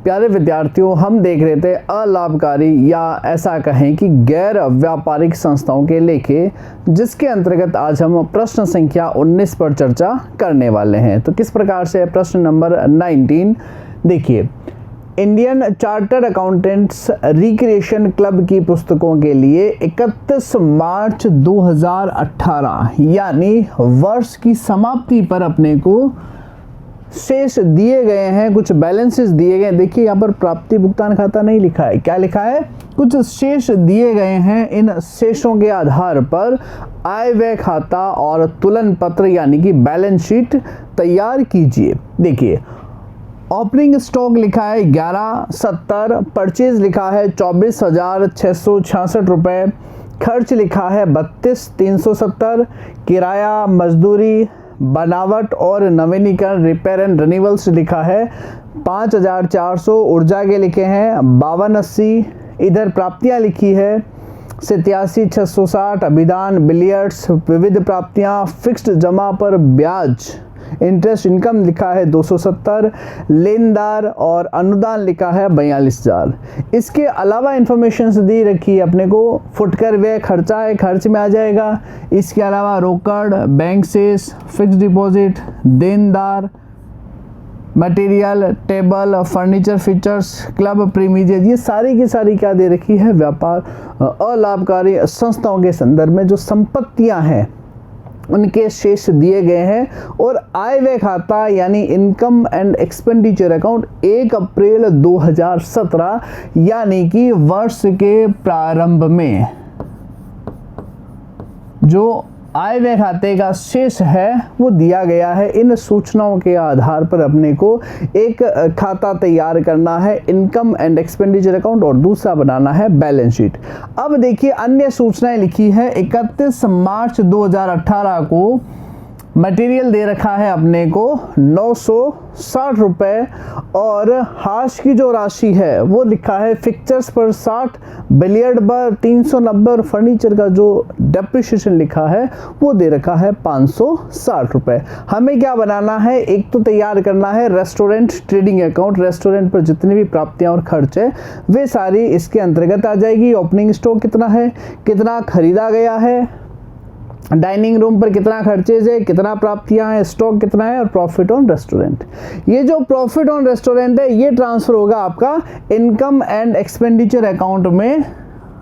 प्यारे विद्यार्थियों, हम देख रहे थे अलाभकारी या ऐसा कहें कि गैर व्यापारिक संस्थाओं के लेखे, जिसके अंतर्गत आज हम प्रश्न संख्या 19 पर चर्चा करने वाले हैं। तो किस प्रकार से प्रश्न नंबर 19 देखिए, Indian chartered accountants recreation club की पुस्तकों के लिए 31 मार्च 2018 यानी वर्ष की समाप्ति पर अपने को शेष दिए गए हैं, कुछ बैलेंसेस दिए गए हैं। देखिए यहाँ पर प्राप्ति भुगतान खाता नहीं लिखा है, क्या लिखा है? कुछ शेष दिए गए हैं। इन शेषों के आधार पर आय व्यय खाता और तुलन पत्र यानी कि बैलेंस शीट तैयार कीजिए। देखिए, ओपनिंग स्टॉक लिखा है 1170, परचेज लिखा है 24,666 रुपये, खर्च लिखा है 32,370, किराया, मजदूरी, बनावट और नवीनीकरण, रिपेयर एंड रिन्यूअल्स लिखा है 5,400, ऊर्जा के लिखे हैं 5280, इधर प्राप्तियां लिखी है 87,660, अभिदान, बिलियर्ड्स, विविध प्राप्तियां, फिक्स्ड जमा पर ब्याज, इंटरेस्ट इनकम लिखा है 270, लेनदार और अनुदान लिखा है 42,000। इसके अलावा इंफॉर्मेशन दी रखी है अपने को, फुटकर व्यय खर्चा है, खर्च में आ जाएगा। इसके अलावा रोकड़, बैंक शेष, फिक्स डिपॉजिट, देनदार, material, table, furniture features, club premises, ये सारी की सारी क्या दे रखी है? व्यापार अलाभकारी संस्थाओं के संदर्भ में जो संपत्तियां हैं उनके शेष दिए गए हैं। और आय व्यय खाता यानी इनकम एंड एक्सपेंडिचर अकाउंट 1 अप्रैल 2017 यानी कि वर्ष के प्रारंभ में जो आय व्यय खाते का शेष है वो दिया गया है। इन सूचनाओं के आधार पर अपने को एक खाता तैयार करना है, इनकम एंड एक्सपेंडिचर अकाउंट, और दूसरा बनाना है बैलेंस शीट। अब देखिए, अन्य सूचनाएं लिखी है 31 मार्च 2018 को मटेरियल दे रखा है अपने को 960 रुपये, और हाश की जो राशि है वो लिखा है फिक्चर्स पर 60, बिलियर्ड पर 390 और फर्नीचर का जो डेप्रिसिएशन लिखा है वो दे रखा है 560 रुपये। हमें क्या बनाना है? एक तो तैयार करना है रेस्टोरेंट ट्रेडिंग अकाउंट। रेस्टोरेंट पर जितनी भी प्राप्तियां और खर्च है वे सारी इसके अंतर्गत आ जाएगी। ओपनिंग स्टॉक कितना है, कितना खरीदा गया है, डाइनिंग रूम पर कितना खर्चेज है, कितना प्राप्तियां हैं, स्टॉक कितना है, और प्रॉफिट ऑन रेस्टोरेंट। ये जो प्रॉफिट ऑन रेस्टोरेंट है ये ट्रांसफर होगा आपका इनकम एंड एक्सपेंडिचर अकाउंट में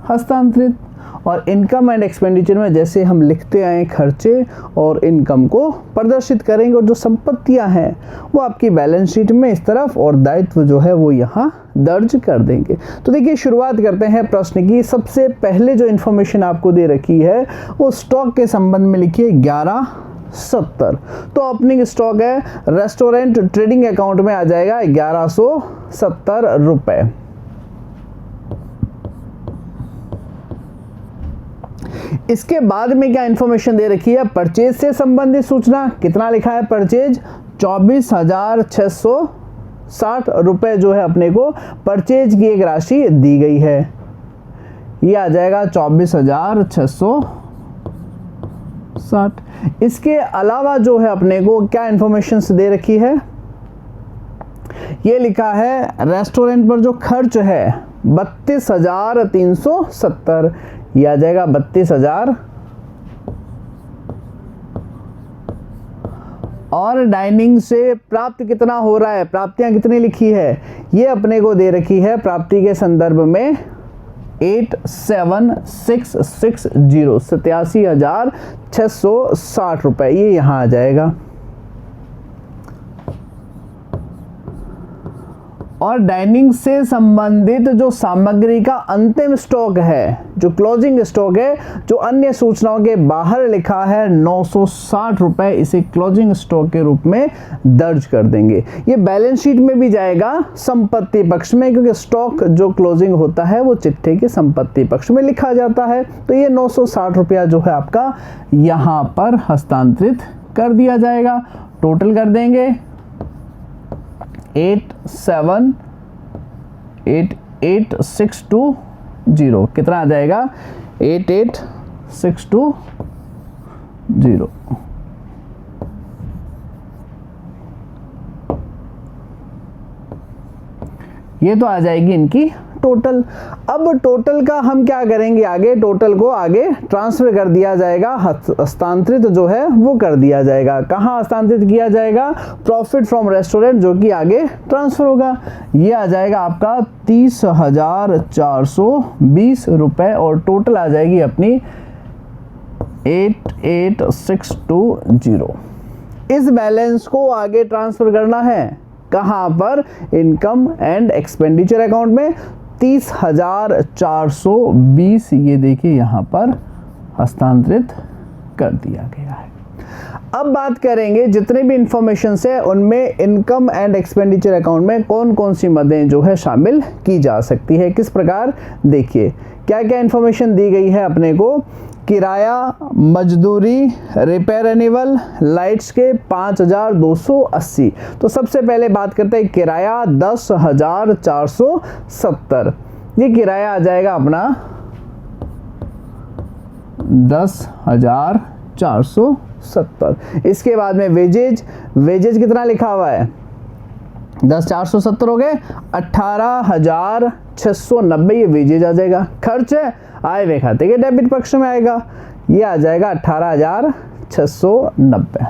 हस्तांतरित। और इनकम एंड एक्सपेंडिचर में जैसे हम लिखते आए खर्चे और इनकम को प्रदर्शित करेंगे, और जो संपत्तियां हैं वो आपकी बैलेंस शीट में इस तरफ और दायित्व जो है वो यहाँ दर्ज कर देंगे। तो देखिए, शुरुआत करते हैं प्रश्न की। सबसे पहले जो इन्फॉर्मेशन आपको दे रखी है वो स्टॉक के संबंध में लिखिए 1170। तो ओपनिंग स्टॉक है रेस्टोरेंट ट्रेडिंग अकाउंट में आ जाएगा 1170 रुपए। इसके बाद में क्या इंफॉर्मेशन दे रखी है? परचेज से संबंधित सूचना। कितना लिखा है परचेज? 24,660 रुपए जो है अपने को परचेज की एक राशि दी गई है, ये आ जाएगा 24,660। इसके अलावा जो है अपने को क्या इंफॉर्मेशन दे रखी है? ये लिखा है रेस्टोरेंट पर जो खर्च है 32,370, ये आ जाएगा 32,000। और डाइनिंग से प्राप्त कितना हो रहा है, प्राप्तियां कितनी लिखी है, ये अपने को दे रखी है प्राप्ति के संदर्भ में 87,660, 87,660 रुपए, ये यहाँ आ जाएगा। और डाइनिंग से संबंधित जो सामग्री का अंतिम स्टॉक है, जो क्लोजिंग स्टॉक है, जो अन्य सूचनाओं के बाहर लिखा है 960 रुपए, इसे क्लोजिंग स्टॉक के रूप में दर्ज कर देंगे। ये बैलेंस शीट में भी जाएगा संपत्ति पक्ष में, क्योंकि स्टॉक जो क्लोजिंग होता है वो चिट्ठे के संपत्ति पक्ष में लिखा जाता है। तो ये 960 रुपया जो है आपका यहाँ पर हस्तांतरित कर दिया जाएगा। टोटल कर देंगे 88,620, कितना आ जाएगा? 88,620। ये तो आ जाएगी इनकी टोटल। अब टोटल का हम क्या करेंगे, आगे टोटल को आगे ट्रांसफर कर दिया जाएगा, हस्तांतरित जो है वो कर दिया जाएगा। कहाँ हस्तांतरित किया जाएगा, प्रॉफिट फ्रॉम रेस्टोरेंट, जो कि आगे ट्रांसफर होगा। ये आ जाएगा आपका 30,420 रुपए और टोटल आ जाएगी अपनी 88,620। इस बैलेंस को आगे ट्रांसफर करना है कहाँ पर, इनकम एंड एक्सपेंडिचर अकाउंट में। 30,420 ये देखिए यहाँ पर हस्तांतरित कर दिया गया है। अब बात करेंगे जितने भी इंफॉर्मेशन है उनमें इनकम एंड एक्सपेंडिचर अकाउंट में कौन कौन सी मदें जो है शामिल की जा सकती है, किस प्रकार। देखिए क्या क्या इंफॉर्मेशन दी गई है अपने को। किराया, मजदूरी, रिपेयर एनुअल, लाइट्स के 5,280। तो सबसे पहले बात करते हैं किराया 10,470। ये किराया आ जाएगा अपना 10,470। इसके बाद में वेजेज, वेजेज कितना लिखा हुआ है, 10,470 हो गए, 18,690 ये वेजेज आ जाएगा। खर्च है आय व्यय खाते के डेबिट पक्ष में आएगा, ये आ जाएगा 18,690।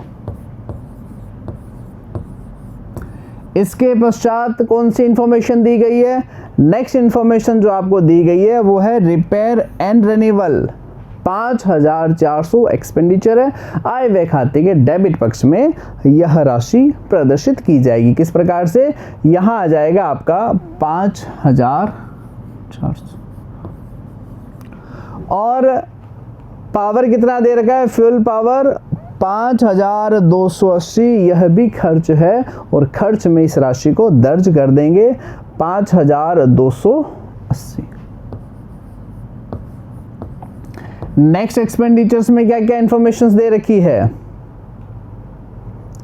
इसके पश्चात कौन सी इंफॉर्मेशन दी गई है, नेक्स्ट इंफॉर्मेशन जो आपको दी गई है वो है रिपेयर एंड रिन्यूअल। 5,400 एक्सपेंडिचर है, आय व्यय खाते के डेबिट पक्ष में यह राशि प्रदर्शित की जाएगी। किस प्रकार से, यहां आ जाएगा आपका 5,400 और पावर कितना दे रखा है, फ्यूल पावर 5,280, यह भी खर्च है और खर्च में इस राशि को दर्ज कर देंगे 5,280। नेक्स्ट एक्सपेंडिचर्स में क्या क्या इंफॉर्मेशन दे रखी है,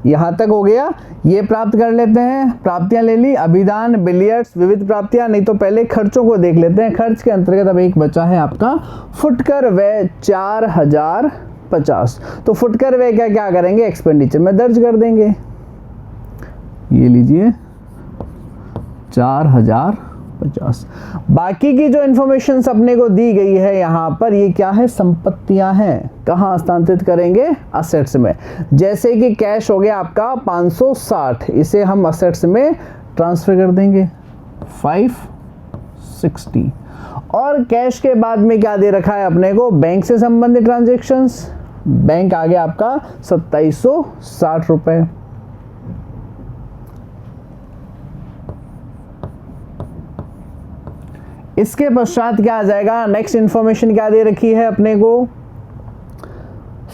यहां तक हो गया। ये प्राप्त कर लेते हैं, प्राप्तियां ले ली, अभिदान, बिलियर्ड्स, विविध प्राप्तियां। नहीं तो पहले खर्चों को देख लेते हैं। खर्च के अंतर्गत अब एक बचा है आपका फुटकर व्यय 4,050। तो फुटकर व्यय क्या क्या करेंगे, एक्सपेंडिचर में दर्ज कर देंगे। ये लीजिए 4,050। बाकी की जो इंफॉर्मेशन अपने को दी गई है यहाँ पर, ये क्या है, संपत्तियां हैं। कहाँ हस्तांतरित करेंगे, असेट्स में। जैसे कि कैश हो गया आपका 560, इसे हम असेट्स में ट्रांसफर कर देंगे 560। और कैश के बाद में क्या दे रखा है अपने को, बैंक से संबंधित ट्रांजेक्शन्स। बैंक आ गया आपका 2,760 रुपए। इसके पश्चात क्या आ जाएगा, नेक्स्ट इंफॉर्मेशन क्या दे रखी है अपने को,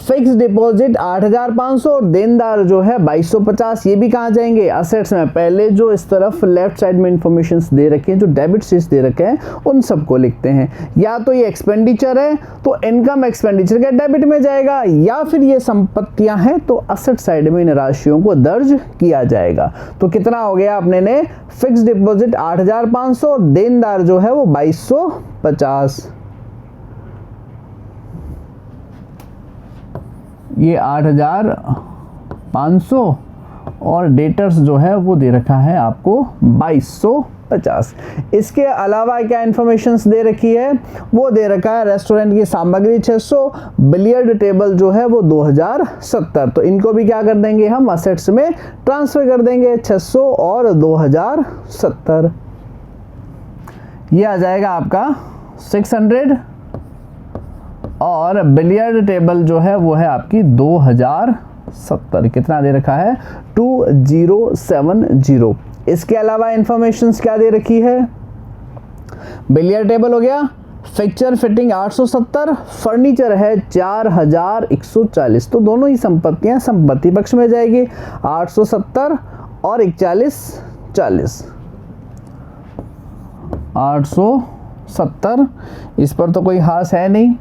फिक्स डिपॉजिट 8,500 और देनदार जो है 2,250। ये भी कहाँ जाएंगे, असेट्स में। पहले जो इस तरफ लेफ्ट साइड में इंफॉर्मेशन दे रखे हैं, जो डेबिट शीट्स दे रखे हैं, उन सबको लिखते हैं। या तो ये एक्सपेंडिचर है तो इनकम एक्सपेंडिचर के डेबिट में जाएगा, या फिर ये संपत्तियां हैं तो असेट साइड में इन राशियों को दर्ज किया जाएगा। तो कितना हो गया अपने ने, फिक्स डिपॉजिट 8,500, देनदार जो है वो 2,250। ये 8,500 और डेटर्स जो है वो दे रखा है आपको 2,250। इसके अलावा क्या इंफॉर्मेशंस दे रखी है, वो दे रखा है रेस्टोरेंट की सामग्री 600, बिलियर्ड टेबल जो है वो 2,070। तो इनको भी क्या कर देंगे हम, असेट्स में ट्रांसफर कर देंगे 600 और 2,070। ये आ जाएगा आपका 600 और बिलियर्ड टेबल जो है वो है आपकी 2,070। कितना दे रखा है, 2,070। इसके अलावा इंफॉर्मेशंस क्या दे रखी है, बिलियर्ड टेबल हो गया, फिक्चर फिटिंग 870, फर्नीचर है 4,140। तो दोनों ही संपत्तियां संपत्ति पक्ष में जाएगी, 870 और 4140। 870, इस पर तो कोई हास है नहीं,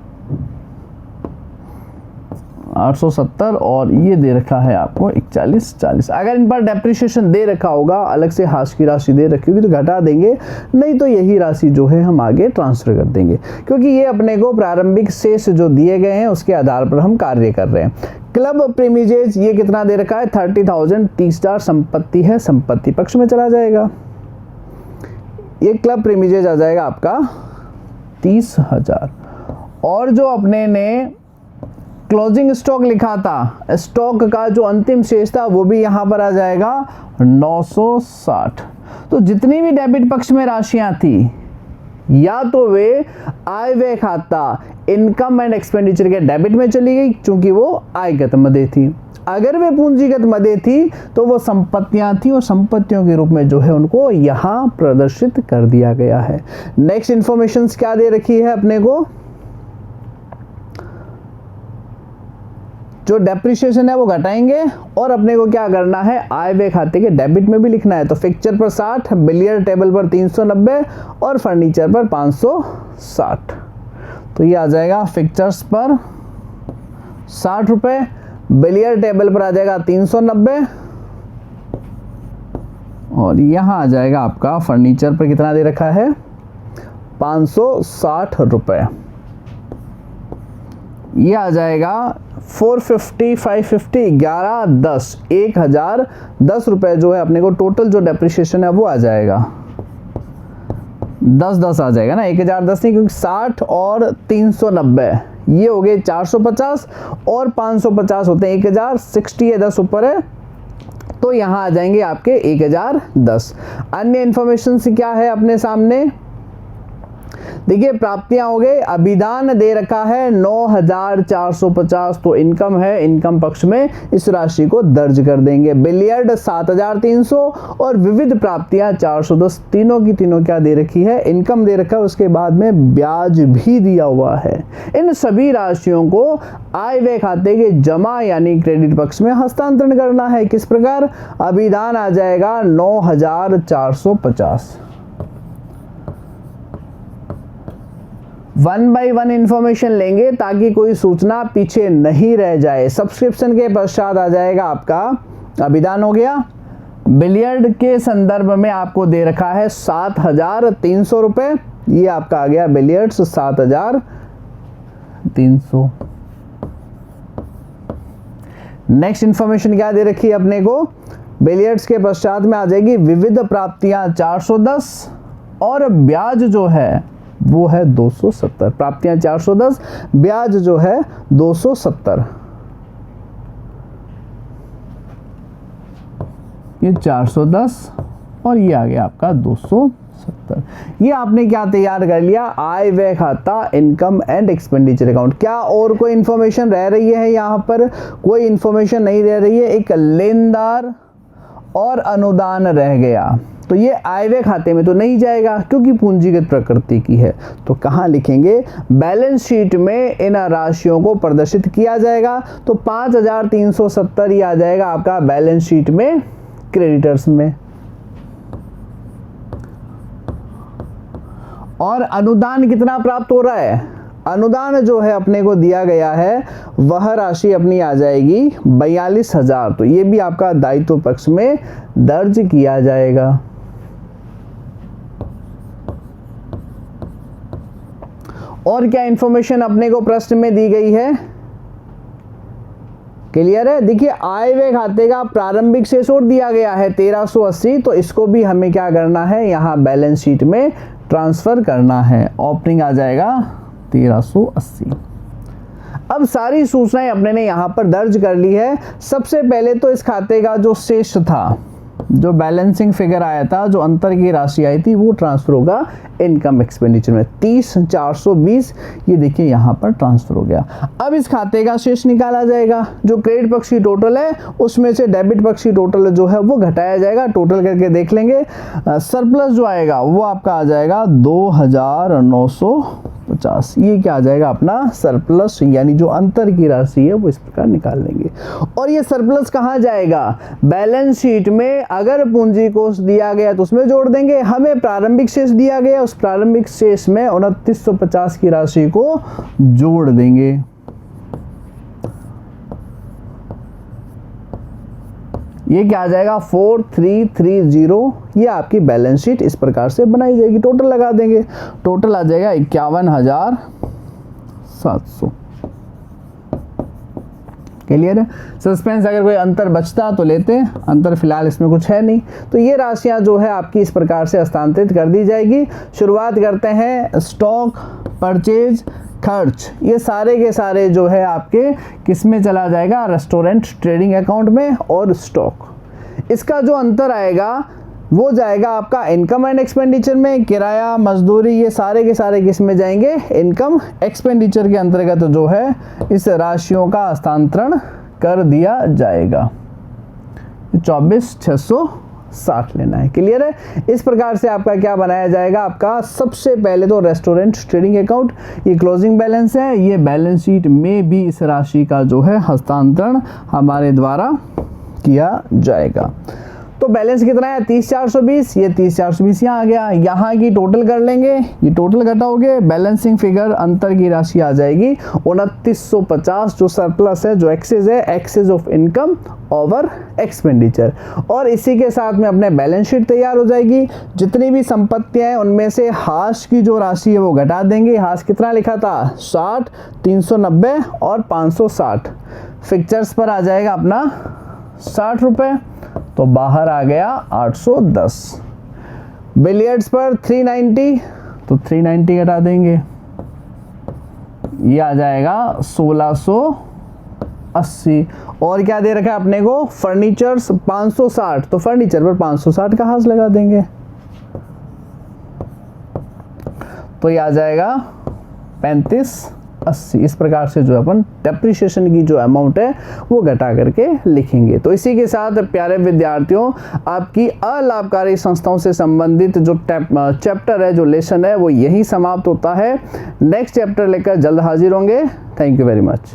870 और ये दे रखा है आपको 4140। अगर इन पर डेप्रिसिएशन दे रखा होगा, अलग से हाश की राशि दे रखी होगी तो घटा देंगे, नहीं तो यही राशि जो है हम आगे ट्रांसफर कर देंगे, क्योंकि ये अपने को प्रारंभिक शेष जो दिए गए हैं उसके आधार पर हम कार्य कर रहे हैं। क्लब प्रीमिजेज ये कितना दे रखा है, 30,000, 30,000 संपत्ति है, संपत्ति पक्ष में चला जाएगा। ये क्लब प्रीमिजेज आ जाएगा आपका 30,000। और जो अपने ने क्लोजिंग स्टॉक लिखा था, स्टॉक का जो अंतिम शेष था वो भी यहाँ पर आ जाएगा 960। तो जितनी भी डेबिट पक्ष में राशियां थी या तो वे आय व्यय खाता इनकम एंड एक्सपेंडिचर के डेबिट में चली गई क्योंकि वो आयगत मदेय थी। अगर वे पूंजीगत मदेय थी तो वो संपत्तियां थी और संपत्तियों के रूप में जो है उनको यहाँ प्रदर्शित कर दिया गया है। नेक्स्ट इंफॉर्मेशन क्या दे रखी है अपने को, जो डेप्रिसिएशन है वो घटाएंगे और अपने को क्या करना है, आय व्यय खाते के डेबिट में भी लिखना है। तो फिक्चर पर 60, बिलियर्ड टेबल पर 390 और फर्नीचर पर 560। तो ये आ जाएगा फिक्चर्स पर 60 रुपये, बिलियर्ड टेबल पर आ जाएगा 390 और यहाँ आ जाएगा आपका फर्नीचर पर कितना दे रखा है 560 रुपये। ये आ जाएगा 450, 550, 11, 10, 1010 रुपये जो है अपने को टोटल जो डेप्रिसिएशन है वो आ जाएगा 10 आ जाएगा ना, 1010 नहीं, क्योंकि 60 और 390 ये हो गए 450 और 550 होते हैं 1060 है, 10 ऊपर है तो यहाँ आ जाएंगे आपके 1010। अन्य इंफॉर्मेशन से क्या है अपने सामने, देखिए प्राप्तियां हो गए, अभिदान दे रखा है 9,450 तो इनकम है, इनकम पक्ष में इस राशि को दर्ज कर देंगे। बिलियर्ड 7,300 और विविध प्राप्तियां 410, तीनों की तीनों क्या दे रखी है, इनकम दे रखा है, उसके बाद में ब्याज भी दिया हुआ है। इन सभी राशियों को आय व्यय खाते के जमा यानी क्रेडिट पक्ष में हस्तांतरण करना है। किस प्रकार, अभिदान आ जाएगा 9,450। 1 बाय 1 इंफॉर्मेशन लेंगे ताकि कोई सूचना पीछे नहीं रह जाए। सब्सक्रिप्शन के पश्चात आ जाएगा आपका अभिदान हो गया। बिलियर्ड के संदर्भ में आपको दे रखा है 7,300 रुपये, ये आपका आ गया बिलियर्ड्स 7,300। नेक्स्ट इंफॉर्मेशन क्या दे रखी है अपने को, बिलियर्ड्स के पश्चात में आ जाएगी विविध प्राप्तियां 410 और ब्याज जो है वो है 270। प्राप्तियां 410, ब्याज जो है 270। ये 410 और ये आ गया आपका 270। ये आपने क्या तैयार कर लिया, आय व्यय खाता इनकम एंड एक्सपेंडिचर अकाउंट। क्या और कोई इंफॉर्मेशन रह रही है यहाँ पर, कोई इंफॉर्मेशन नहीं रह रही है। एक लेनदार और अनुदान रह गया, तो ये आय व्यय खाते में तो नहीं जाएगा क्योंकि पूंजीगत प्रकृति की है। तो कहाँ लिखेंगे, बैलेंस शीट में इन राशियों को प्रदर्शित किया जाएगा। तो 5,370 ये आ जाएगा आपका बैलेंस शीट में क्रेडिटर्स में। और अनुदान कितना प्राप्त हो रहा है, अनुदान जो है अपने को दिया गया है वह राशि अपनी आ जाएगी 42,000। तो ये भी आपका दायित्व पक्ष में दर्ज किया जाएगा। और क्या इंफॉर्मेशन अपने को प्रश्न में दी गई है, क्लियर है। देखिए आय व्यय खाते का प्रारंभिक शेष और दिया गया है 1380, तो इसको भी हमें क्या करना है, यहाँ बैलेंस शीट में ट्रांसफर करना है। ओपनिंग आ जाएगा 1380। अब सारी सूचनाएं अपने ने यहाँ पर दर्ज कर ली है। सबसे पहले तो इस खाते का जो शेष था, जो बैलेंसिंग फिगर आया था, जो अंतर की राशि आई थी, वो ट्रांसफर होगा इनकम एक्सपेंडिचर में 30,420। ये देखिए यहाँ पर ट्रांसफर हो गया। अब इस खाते का शेष निकाला जाएगा। जो क्रेडिट पक्ष की टोटल है उसमें से डेबिट पक्ष की टोटल जो है वो घटाया जाएगा। टोटल करके देख लेंगे, सरप्लस जो आएगा वो आपका आ जाएगा 2,950। ये क्या आ जाएगा अपना सरप्लस, यानी जो अंतर की राशि है वो इस प्रकार निकाल लेंगे। और ये सरप्लस कहाँ जाएगा, बैलेंस शीट में अगर पूंजी कोष दिया गया तो उसमें जोड़ देंगे। हमें प्रारंभिक शेष दिया गया, उस प्रारंभिक शेष में 2950 की राशि को जोड़ देंगे। ये क्या आ जाएगा 4330। ये आपकी बैलेंस शीट इस प्रकार से बनाई जाएगी। टोटल लगा देंगे, टोटल आ जाएगा 51,700। क्लियर है। सस्पेंस अगर कोई अंतर बचता तो लेते, अंतर फिलहाल इसमें कुछ है नहीं। तो ये राशियां जो है आपकी इस प्रकार से हस्तांतरित कर दी जाएगी। शुरुआत करते हैं स्टॉक, परचेज, खर्च, ये सारे के सारे जो है आपके किस में चला जाएगा, रेस्टोरेंट ट्रेडिंग अकाउंट में। और स्टॉक इसका जो अंतर आएगा वो जाएगा आपका इनकम एंड एक्सपेंडिचर में। किराया, मजदूरी, ये सारे के सारे किस में जाएंगे, इनकम एक्सपेंडिचर के अंतर्गत जो है इस राशियों का हस्तांतरण कर दिया जाएगा। 24,660 लेना है। क्लियर है। इस प्रकार से आपका क्या बनाया जाएगा, आपका सबसे पहले तो रेस्टोरेंट ट्रेडिंग अकाउंट, ये क्लोजिंग बैलेंस है, ये बैलेंस शीट में भी इस राशि का जो है हस्तांतरण हमारे द्वारा किया जाएगा। तो बैलेंस कितना है, 30,420, ये 30,420 यहाँ आ गया। यहाँ की टोटल कर लेंगे, ये टोटल घटाओगे, बैलेंसिंग फिगर अंतर की राशि आ जाएगी 2950, जो सरप्लस है, जो एक्सेस है, excess of income over expenditure. और इसी के साथ में अपने बैलेंस शीट तैयार हो जाएगी। जितनी भी संपत्तियां हैं उनमें से हाश की जो राशि है वो घटा देंगे। हाश कितना लिखा था, 60, 390 और 560। फिक्चर्स पर आ जाएगा अपना 60 रुपये, तो बाहर आ गया 810। बिलियर्ड्स पर 390, तो 390 घटा देंगे, ये आ जाएगा 1680। और क्या दे रखा है अपने को, फर्नीचर्स 560, तो फर्नीचर पर 560 का हाश लगा देंगे, तो ये आ जाएगा 3580। इस प्रकार से जो अपन डेप्रिसिएशन की जो अमाउंट है वो घटा करके लिखेंगे। तो इसी के साथ प्यारे विद्यार्थियों, आपकी अलाभकारी संस्थाओं से संबंधित जो चैप्टर है, जो लेसन है, वो यही समाप्त होता है। नेक्स्ट चैप्टर लेकर जल्द हाजिर होंगे। Thank you very much.